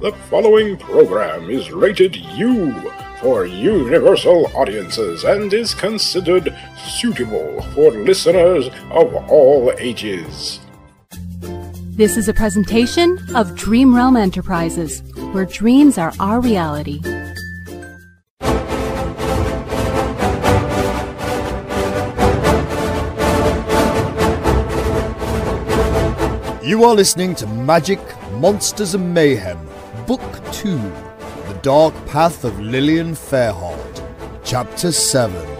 The following program is rated U for universal audiences and is considered suitable for listeners of all ages. This is a presentation of Dream Realm Enterprises, where dreams are our reality. You are listening to Magic, Monsters and Mayhem, Book 2, The Dark Path of Lilly Fairheart, Chapter 7.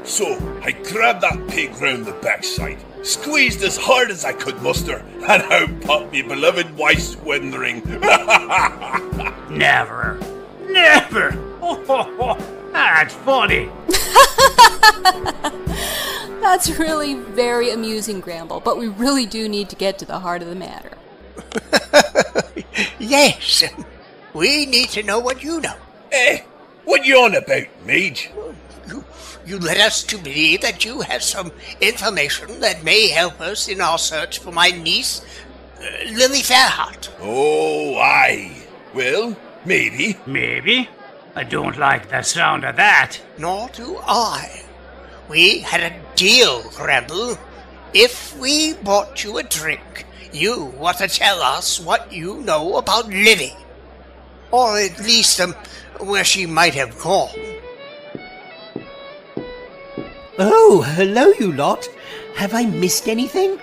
So, I grabbed that pig round the backside, squeezed as hard as I could muster, and out popped me beloved wife's wedding ring. Never. That's funny. That's really very amusing, Gramble, but we really do need to get to the heart of the matter. Yes, we need to know what you know. What you on about, Mage? You led us to believe that you have some information that may help us in our search for my niece, Lilly Fairheart. Oh, aye. Well, maybe. Maybe? I don't like the sound of that. Nor do I. We had a deal, Gramble. If we bought you a drink, you were to tell us what you know about Lilly. Or at least, where she might have gone. Oh, hello, you lot. Have I missed anything?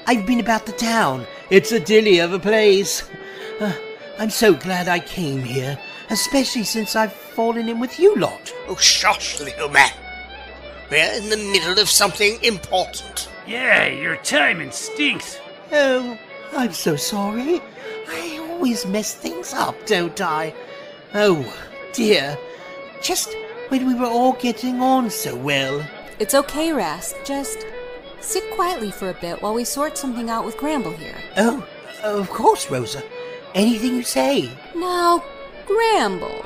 I've been about the town. It's a dilly of a place. I'm so glad I came here, especially since I've fallen in with you lot. Oh, shush, little man. We're in the middle of something important. Yeah, your timing stinks. Oh, I'm so sorry. I always mess things up, don't I? Oh, dear. Just when we were all getting on so well. It's okay, Rast. Just sit quietly for a bit while we sort something out with Gramble here. Oh, of course, Rosa. Anything you say. Now, Gramble,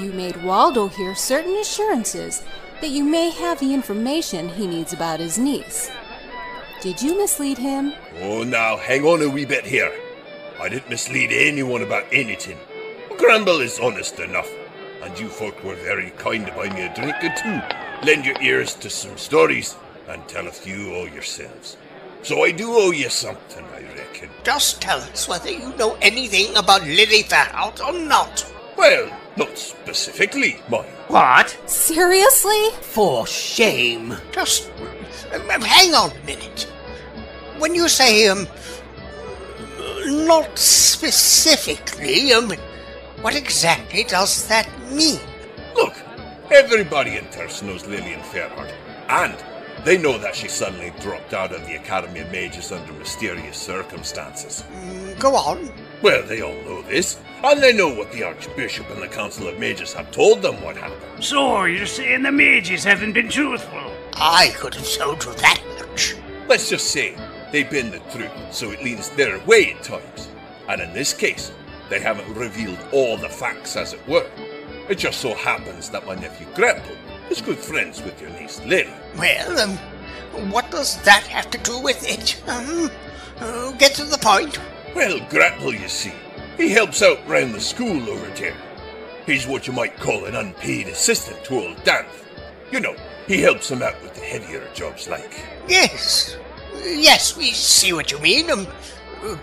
you made Waldo here certain assurances that you may have the information he needs about his niece. Did you mislead him? Oh, now, hang on a wee bit here. I didn't mislead anyone about anything. Gramble is honest enough, and you folk were very kind to buy me a drink or two. Lend your ears to some stories, and tell a few all yourselves. So I do owe you something, I reckon. Just tell us whether you know anything about Lilly Fairheart or not. Well, not specifically, mind. What? Seriously? For shame. Just hang on a minute. When you say, not specifically, what exactly does that mean? Look, everybody in Thirst knows Lilly Fairheart, and they know that she suddenly dropped out of the Academy of Mages under mysterious circumstances. Go on. Well, they all know this, and they know what the Archbishop and the Council of Mages have told them what happened. So, you're saying the mages haven't been truthful? I could have told you that much. Let's just say they bend the truth, so it leans their way at times. And in this case, they haven't revealed all the facts, as it were. It just so happens that my nephew Gramble is good friends with your niece Lilly. Well, what does that have to do with it? Get to the point. Well, Gramble, you see, he helps out round the school over there. He's what you might call an unpaid assistant to old Dan. You know, he helps him out with the heavier jobs like. Yes, we see what you mean.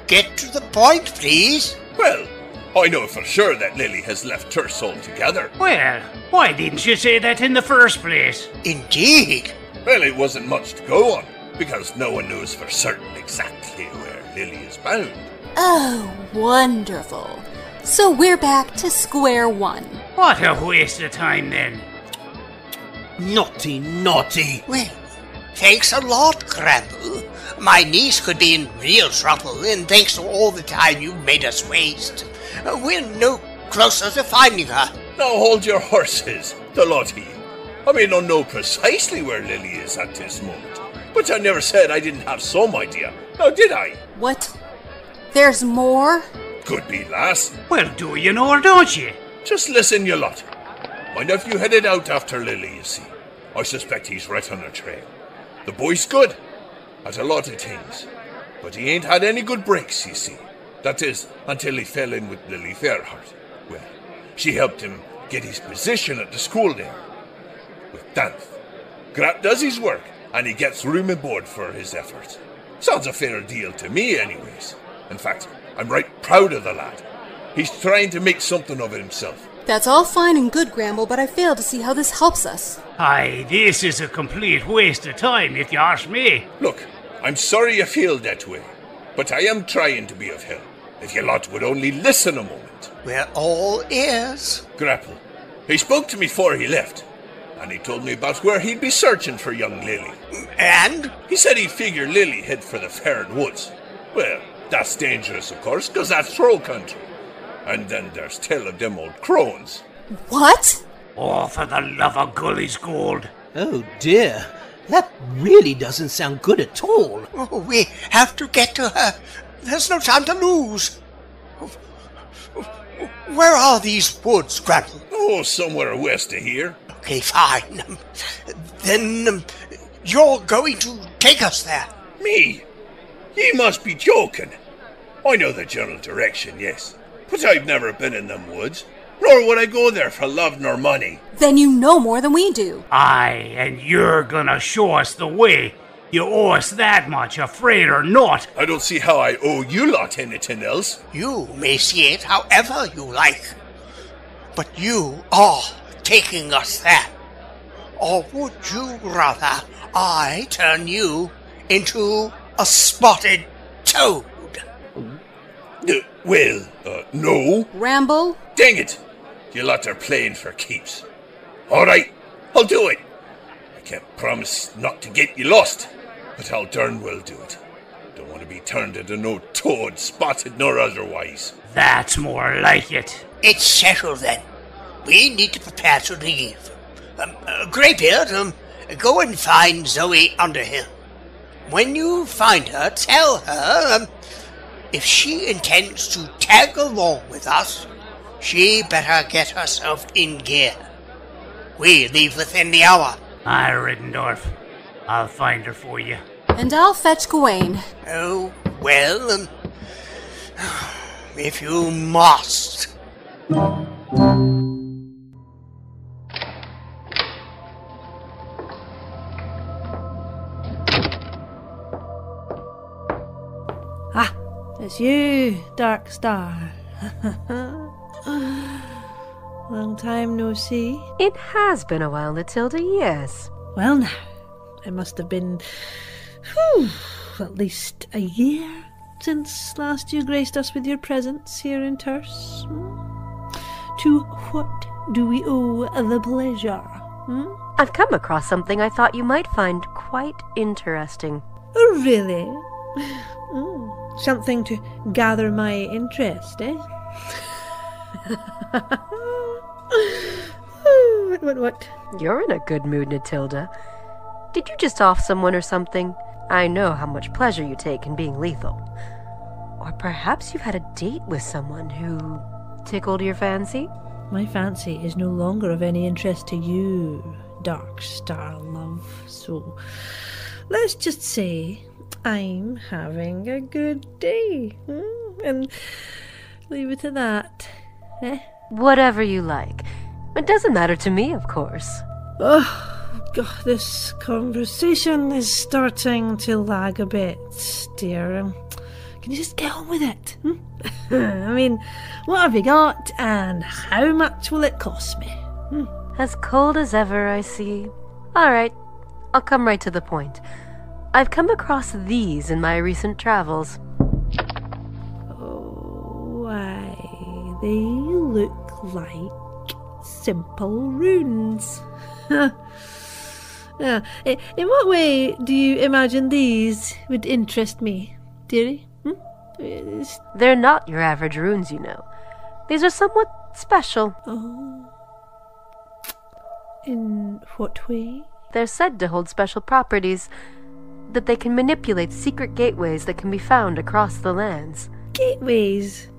Get to the point, please. Well, I know for sure that Lilly has left Thirst altogether. Well, why didn't you say that in the first place? Indeed. Well, it wasn't much to go on, because no one knows for certain exactly where Lilly is bound. Oh, wonderful. So we're back to square one. What a waste of time, then. Naughty. Well, thanks a lot, Gramble. My niece could be in real trouble, and thanks to all the time you made us waste, we're no closer to finding her. Now hold your horses, the lot of you. I may not know precisely where Lily is at this moment, but I never said I didn't have some idea. Now did I? What? There's more? Could be, lass. Well, do you know or don't you? Just listen, you lot. My nephew headed out after Lily, you see. I suspect he's right on her trail. The boy's good at a lot of things, but he ain't had any good breaks, you see. That is, until he fell in with Lilly Fairheart. Well, she helped him get his position at the school there. With Danth. Grap does his work, and he gets room and board for his efforts. Sounds a fair deal to me, anyways. In fact, I'm right proud of the lad. He's trying to make something of it himself. That's all fine and good, Gramble, but I fail to see how this helps us. Aye, this is a complete waste of time, if you ask me. Look, I'm sorry you feel that way, but I am trying to be of help. If you lot would only listen a moment. We're all ears. Grapple. He spoke to me before he left, and he told me about where he'd be searching for young Lily. And? He said he'd figure Lily head for the Fairheart Woods. Well, that's dangerous, of course, because that's troll country. And then there's tell of them old crones. What? Oh, for the love of Gully's gold. Oh dear, that really doesn't sound good at all. Oh, we have to get to her. There's no time to lose. Where are these woods, Gramble? Oh, somewhere west of here. Okay, fine. Then you're going to take us there. Me? Ye must be joking. I know the general direction, yes, but I've never been in them woods, nor would I go there for love nor money. Then you know more than we do. Aye, and you're gonna show us the way. You owe us that much, afraid or not. I don't see how I owe you lot anything else. You may see it however you like, but you are taking us there. Or would you rather I turn you into a spotted toad? No. Ramble? Dang it! You lot are playing for keeps. All right, I'll do it. I can't promise not to get you lost, but I'll darn well do it. Don't want to be turned into no toad, spotted nor otherwise. That's more like it. It's settled then. We need to prepare to leave. Greybeard, go and find Zoe Underhill. When you find her, tell her, if she intends to tag along with us, she better get herself in gear. We leave within the hour. Aye, Riddendorf. I'll find her for you. And I'll fetch Gawain. Oh, well, if you must. Ah, it's you, Darkstar. Long time no see. It has been a while, Natilda, yes. Well now, it must have been at least a year since last you graced us with your presence here in Terce. To what do we owe the pleasure? I've come across something I thought you might find quite interesting. Oh, really? Something to gather my interest, eh? What? You're in a good mood, Natilda. Did you just off someone or something? I know how much pleasure you take in being lethal. Or perhaps you've had a date with someone who tickled your fancy? My fancy is no longer of any interest to you, Darkstar love. So let's just say I'm having a good day. And leave it at that. Eh? Whatever you like. It doesn't matter to me, of course. Oh, God, this conversation is starting to lag a bit, dear. Can you just get on with it? I mean, what have you got, and how much will it cost me? As cold as ever, I see. All right, I'll come right to the point. I've come across these in my recent travels. Oh, why, they look like simple runes. In what way do you imagine these would interest me, dearie? They're not your average runes, you know. These are somewhat special. Oh. In what way? They're said to hold special properties, that they can manipulate secret gateways that can be found across the lands. Gateways?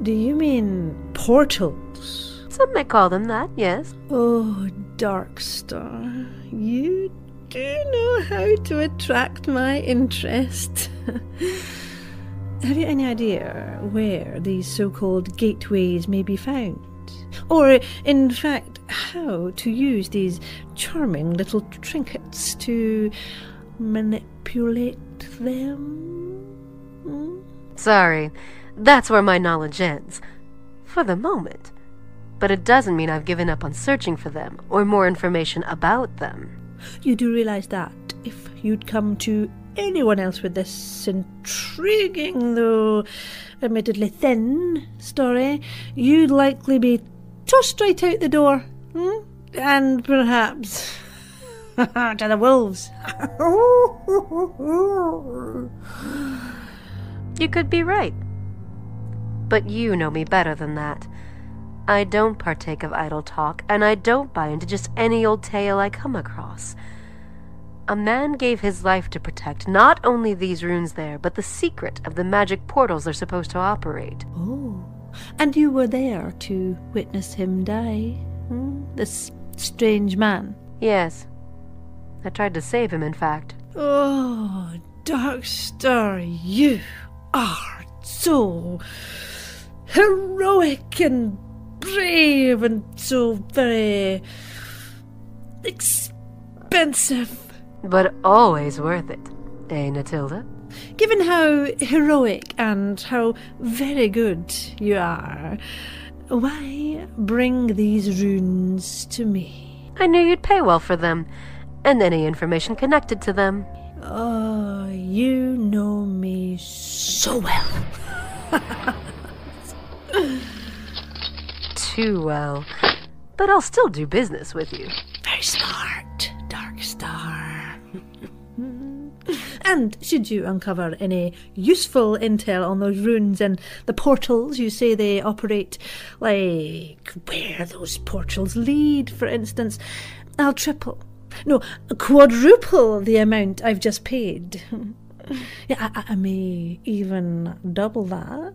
Do you mean portals? Some may call them that, yes. Oh, Darkstar, you do know how to attract my interest. Have you any idea where these so-called gateways may be found? Or, in fact, how to use these charming little trinkets to manipulate them? Sorry, that's where my knowledge ends. For the moment. But it doesn't mean I've given up on searching for them, or more information about them. You do realize that if you'd come to anyone else with this intriguing, though admittedly thin, story, you'd likely be tossed right out the door. And perhaps to the wolves. You could be right. But you know me better than that. I don't partake of idle talk, and I don't buy into just any old tale I come across. A man gave his life to protect not only these runes there, but the secret of the magic portals they're supposed to operate. Oh, and you were there to witness him die? This strange man? Yes. I tried to save him, in fact. Oh, Darkstar, you are so heroic and brave and so very expensive. But always worth it, eh, Natilda? Given how heroic and how very good you are, why bring these runes to me? I knew you'd pay well for them, and any information connected to them. Oh, you know me so well. Too well. But I'll still do business with you. Very smart, Darkstar. And should you uncover any useful intel on those runes and the portals you say they operate, like where those portals lead, for instance, I'll quadruple the amount I've just paid. Yeah, I may even double that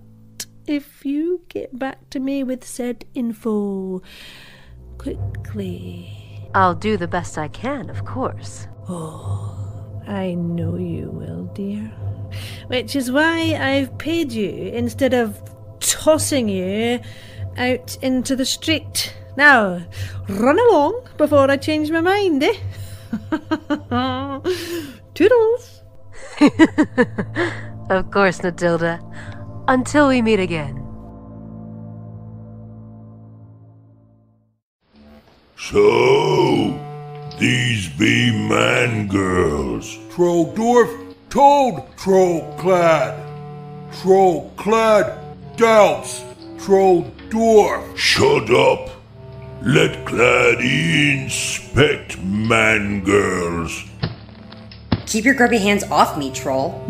if you get back to me with said info quickly. I'll do the best I can, of course. Oh, I know you will, dear. Which is why I've paid you instead of tossing you out into the street. Now, run along before I change my mind, eh? Toodles! Of course, Natilda. Until we meet again. So, these be man-girls. Troll-dwarf, toad, troll-clad. Troll-clad, doubts, troll-dwarf. Shut up. Let Clady inspect man-girls. Keep your grubby hands off me, troll.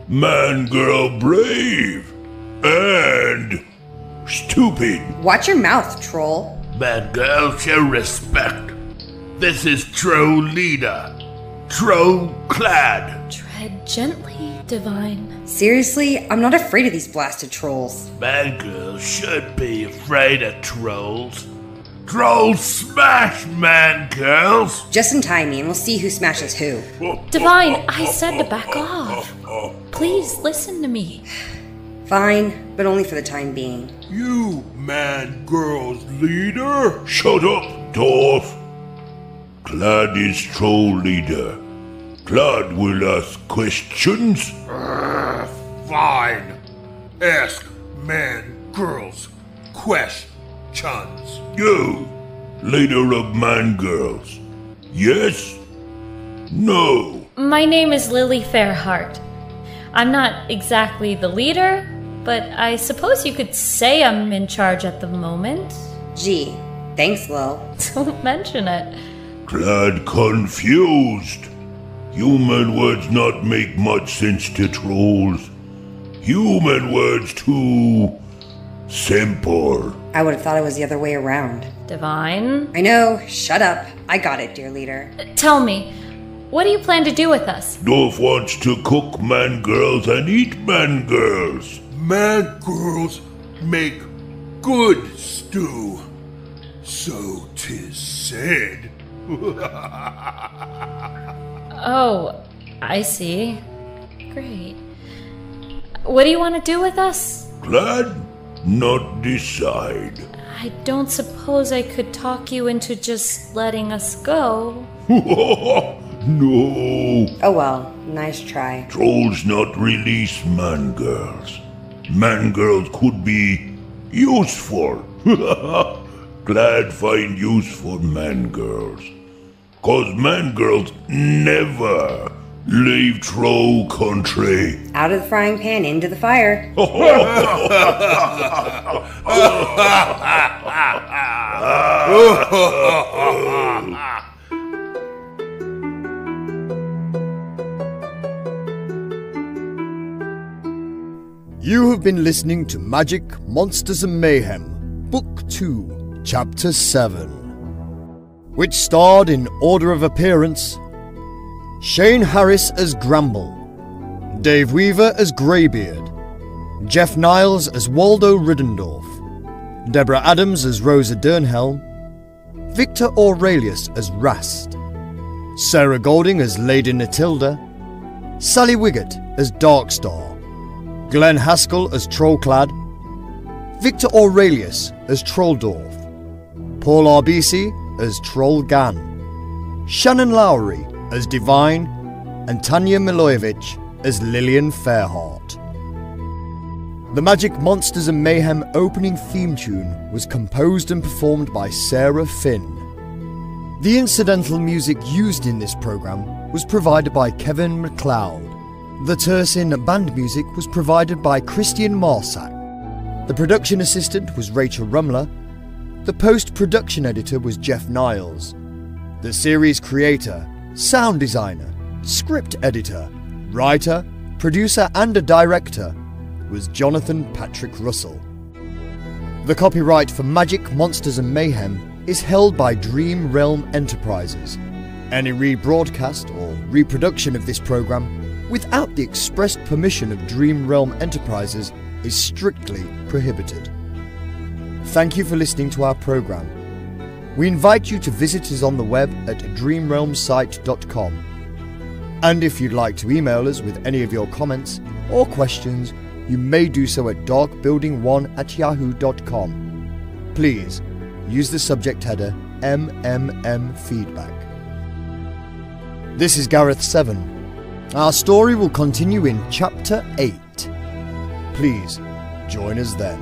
Man-girl brave. And stupid. Watch your mouth, troll. Man-girl, show respect. This is troll leader. Troll-clad. Tread gently, divine. Seriously, I'm not afraid of these blasted trolls. Man-girl should be afraid of trolls. Trolls smash, man-girls. Just untie me and we'll see who smashes who. Divine, I said to back off. Please listen to me. Fine, but only for the time being. You, man-girl's leader? Shut up, dwarf. Clad is troll leader. Clad will ask questions. Fine. Ask man-girls questions. You, leader of man-girls. Yes? No? My name is Lilly Fairheart. I'm not exactly the leader, but I suppose you could say I'm in charge at the moment. Gee, Thanks, Lil. Don't mention it. Glad confused. Human words not make much sense to trolls. Human words too simple. I would have thought it was the other way around. Divine? I know. Shut up. I got it, dear leader. Tell me, what do you plan to do with us? Dwarf wants to cook man-girls and eat man-girls. Man-girls make good stew. So 'tis said. Oh, I see. Great. What do you want to do with us? Glad not decide. I don't suppose I could talk you into just letting us go. No. Oh well, nice try. Trolls not release man-girls. Man-girls could be useful. Glad find use for man-girls. 'Cause man-girls never leave troll country. Out of the frying pan, into the fire. You have been listening to Magic, Monsters and Mayhem, Book 2, Chapter 7, which starred in order of appearance Shane Harris as Gramble, Dave Weaver as Greybeard, Jeff Niles as Waldo Riddendorf, Deborah Adams as Rosa Dernhelm, Victor Aurelius as Rast, Sarah Golding as Lady Natilda, Sally Wiget as Darkstar, Glenn Haskell as Trollclad, Victor Aurelius as Trolldorf, Paul RBC as Trollgan, Shannon Lowry as Divine, and Tanja Melojevic as Lilly Fairheart. The Magic, Monsters and Mayhem opening theme tune was composed and performed by Sarah Finn. The incidental music used in this program was provided by Kevin MacLeod. The Tursin band music was provided by Christian Marsack. The production assistant was Rachel Rumler. The post-production editor was Jeff Niles. The series creator, sound designer, script editor, writer, producer and a director was Jonathan Patrick Russell. The copyright for Magic, Monsters and Mayhem is held by Dream Realm Enterprises. Any rebroadcast or reproduction of this program without the express permission of Dream Realm Enterprises is strictly prohibited. Thank you for listening to our program. We invite you to visit us on the web at dreamrealmsite.com. And if you'd like to email us with any of your comments or questions, you may do so at darkbuilding1@yahoo.com. Please use the subject header MMMFeedback. This is Gareth 7. Our story will continue in Chapter 8. Please join us then.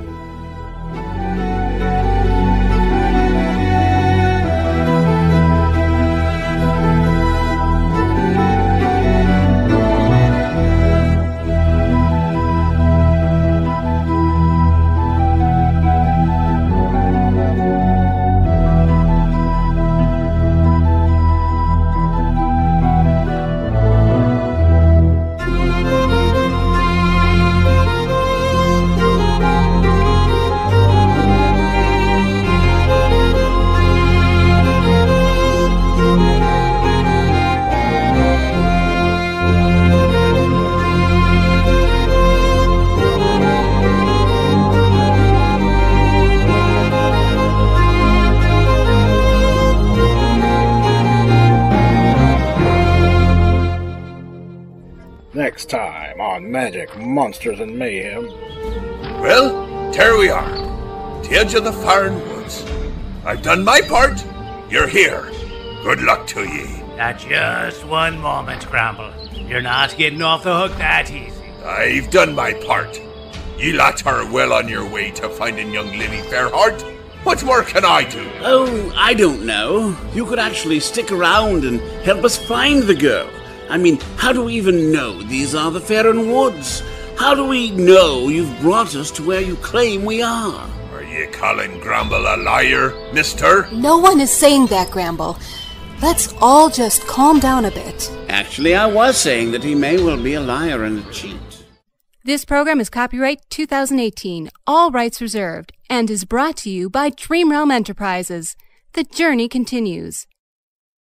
Next time on Magic, Monsters and Mayhem. Well, there we are. The edge of the foreign woods. I've done my part. You're here. Good luck to ye. Now just one moment, Gramble. You're not getting off the hook that easy. I've done my part. Ye lot are well on your way to finding young Lilly Fairheart. What more can I do? Oh, I don't know. You could actually stick around and help us find the girl. I mean, how do we even know these are the Fairn Woods? How do we know you've brought us to where you claim we are? Are You calling Gramble a liar, mister? No one is saying that, Gramble. Let's all just calm down a bit. Actually, I was saying that he may well be a liar and a cheat. This program is copyright 2018, all rights reserved, and is brought to you by Dream Realm Enterprises. The journey continues.